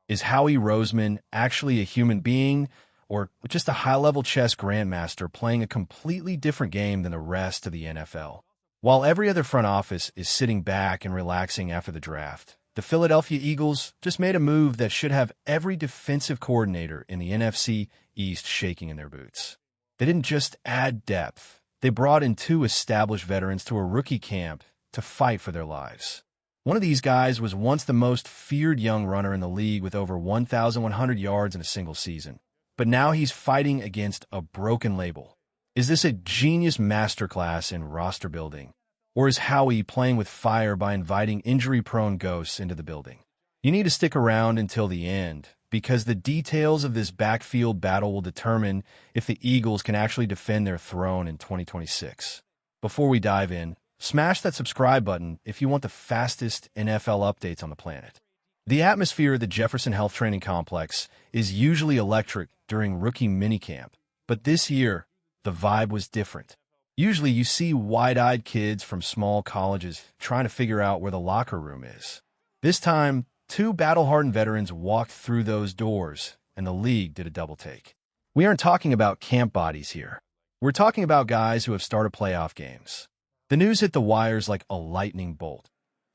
Is Howie Roseman actually a human being, or just a high-level chess grandmaster playing a completely different game than the rest of the NFL? While every other front office is sitting back and relaxing after the draft, the Philadelphia Eagles just made a move that should have every defensive coordinator in the NFC East shaking in their boots. They didn't just add depth. They brought in two established veterans to a rookie camp to fight for their lives. One of these guys was once the most feared young runner in the league with over 1,100 yards in a single season. But now he's fighting against a broken label. Is this a genius masterclass in roster building? Or is Howie playing with fire by inviting injury-prone ghosts into the building? You need to stick around until the end, because the details of this backfield battle will determine if the Eagles can actually defend their throne in 2026. Before we dive in, smash that subscribe button if you want the fastest NFL updates on the planet. The atmosphere at the Jefferson Health Training Complex is usually electric during rookie minicamp, but this year, the vibe was different. Usually you see wide-eyed kids from small colleges trying to figure out where the locker room is. This time, two battle-hardened veterans walked through those doors, and the league did a double-take. We aren't talking about camp bodies here. We're talking about guys who have started playoff games. The news hit the wires like a lightning bolt.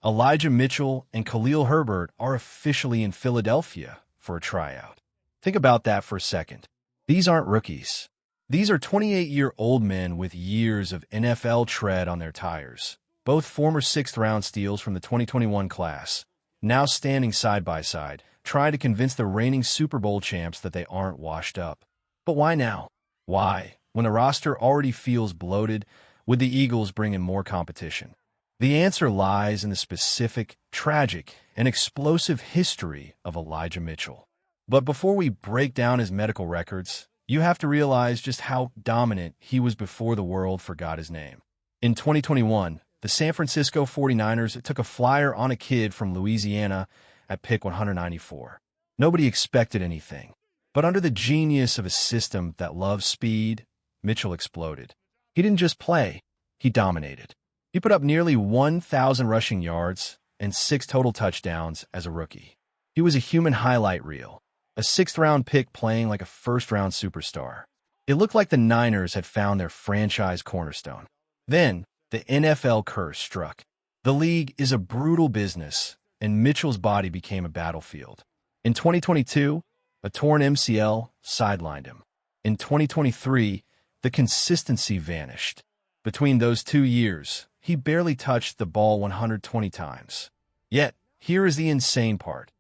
Elijah Mitchell and Khalil Herbert are officially in Philadelphia for a tryout. Think about that for a second. These aren't rookies. These are 28-year-old men with years of NFL tread on their tires, both former sixth-round steals from the 2021 class, now standing side by side, trying to convince the reigning Super Bowl champs that they aren't washed up. But why now? Why, when the roster already feels bloated, would the Eagles bring in more competition? The answer lies in the specific, tragic, and explosive history of Elijah Mitchell. But before we break down his medical records, you have to realize just how dominant he was before the world forgot his name. In 2021, the San Francisco 49ers took a flyer on a kid from Louisiana at pick 194. Nobody expected anything. But under the genius of a system that loves speed, Mitchell exploded. He didn't just play, he dominated. He put up nearly 1,000 rushing yards and 6 total touchdowns as a rookie. He was a human highlight reel, a sixth-round pick playing like a first-round superstar. It looked like the Niners had found their franchise cornerstone. Then, the NFL curse struck. The league is a brutal business, and Mitchell's body became a battlefield. In 2022, a torn MCL sidelined him. In 2023, the consistency vanished. Between those 2 years, he barely touched the ball 120 times. Yet, here is the insane part.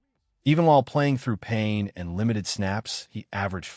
Even while playing through pain and limited snaps, he averaged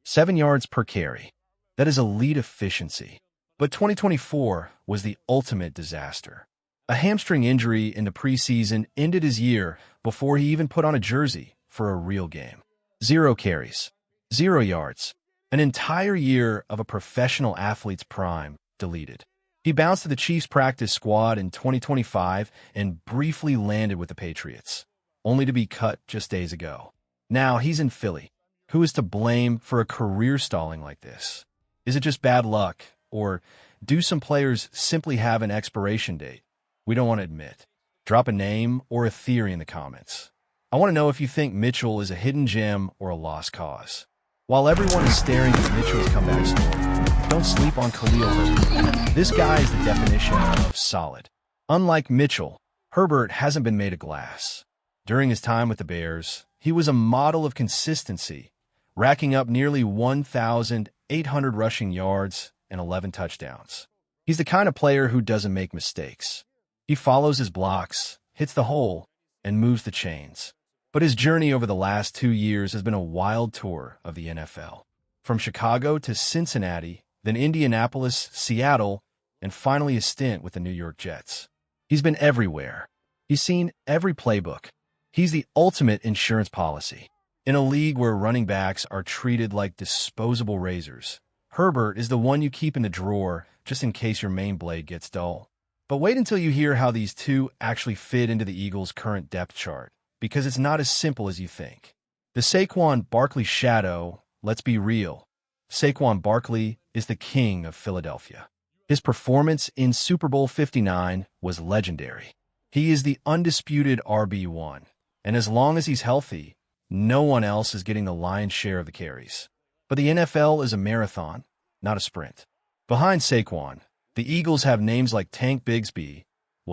7 yards per carry. That is elite efficiency. But 2024 was the ultimate disaster. A hamstring injury in the preseason ended his year before he even put on a jersey for a real game. 0 carries, 0 yards. An entire year of a professional athlete's prime deleted. He bounced to the Chiefs' practice squad in 2025 and briefly landed with the Patriots, only to be cut just days ago. Now he's in Philly. Who is to blame for a career stalling like this? Is it just bad luck, or do some players simply have an expiration date we don't want to admit? Drop a name or a theory in the comments. I want to know if you think Mitchell is a hidden gem or a lost cause. While everyone is staring at Mitchell's comeback story, don't sleep on Khalil Herbert. This guy is the definition of solid. Unlike Mitchell, Herbert hasn't been made of glass. During his time with the Bears, he was a model of consistency, racking up nearly 1,800 rushing yards and 11 touchdowns. He's the kind of player who doesn't make mistakes. He follows his blocks, hits the hole, and moves the chains. But his journey over the last 2 years has been a wild tour of the NFL. From Chicago to Cincinnati, then Indianapolis, Seattle, and finally a stint with the New York Jets. He's been everywhere. He's seen every playbook. He's the ultimate insurance policy. In a league where running backs are treated like disposable razors, Herbert is the one you keep in the drawer just in case your main blade gets dull. But wait until you hear how these two actually fit into the Eagles' current depth chart, because it's not as simple as you think. The Saquon Barkley shadow, let's be real. Saquon Barkley is the king of Philadelphia. His performance in Super Bowl 59 was legendary. He is the undisputed RB1, and as long as he's healthy, no one else is getting the lion's share of the carries. But the NFL is a marathon, not a sprint. Behind Saquon, the Eagles have names like Tank Bigsby,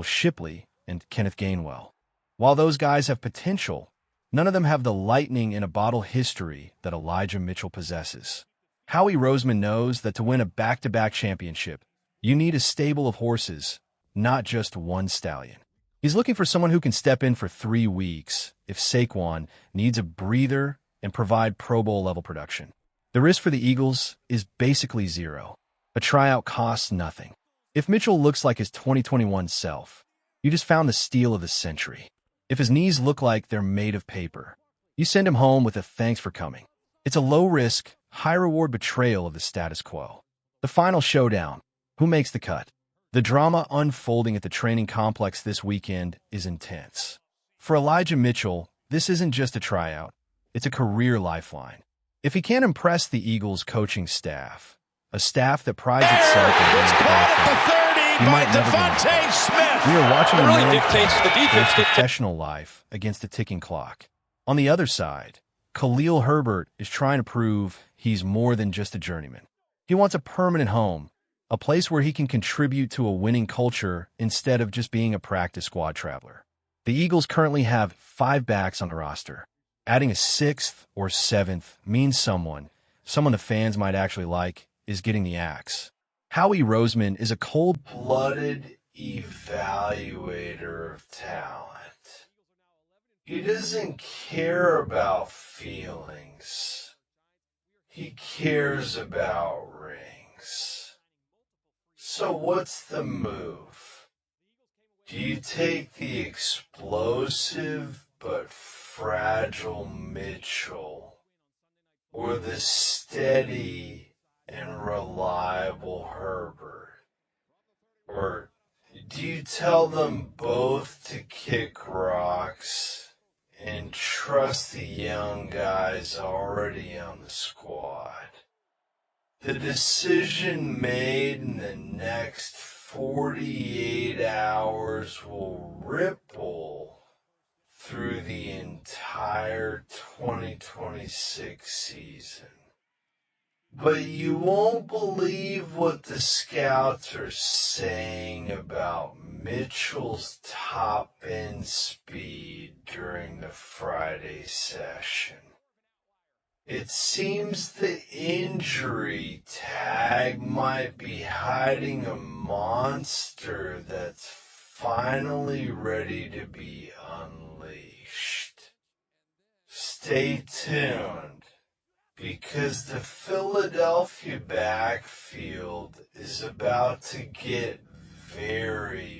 Shipley, and Kenneth Gainwell. While those guys have potential, none of them have the lightning-in-a-bottle history that Elijah Mitchell possesses. Howie Roseman knows that to win a back-to-back championship, you need a stable of horses, not just one stallion. He's looking for someone who can step in for 3 weeks if Saquon needs a breather and provide Pro Bowl-level production. The risk for the Eagles is basically zero. A tryout costs nothing. If Mitchell looks like his 2021 self, you just found the steal of the century. If his knees look like they're made of paper, you send him home with a thanks for coming. It's a low-risk, high-reward betrayal of the status quo. The final showdown. Who makes the cut? The drama unfolding at the training complex this weekend is intense. For Elijah Mitchell, this isn't just a tryout. It's a career lifeline. If he can't impress the Eagles' coaching staff, a staff that prides itself on being perfect, he might never get Smith. We are watching a man dictates the defense professional life against a ticking clock. On the other side, Khalil Herbert is trying to prove he's more than just a journeyman. He wants a permanent home, a place where he can contribute to a winning culture instead of just being a practice squad traveler. The Eagles currently have 5 backs on the roster. Adding a 6th or 7th means someone the fans might actually like, is getting the axe. Howie Roseman is a cold-blooded evaluator of talent. He doesn't care about feelings. He cares about rings. So what's the move? Do you take the explosive but fragile Mitchell, or the steady and reliable Herbert? Or do you tell them both to kick rocks and trust the young guys already on the squad? The decision made in the next 48 hours will ripple through the entire 2026 season. But you won't believe what the scouts are saying about Mitchell's top-end speed during the Friday session. It seems the injury tag might be hiding a monster that's finally ready to be unleashed. Stay tuned, because the Philadelphia backfield is about to get very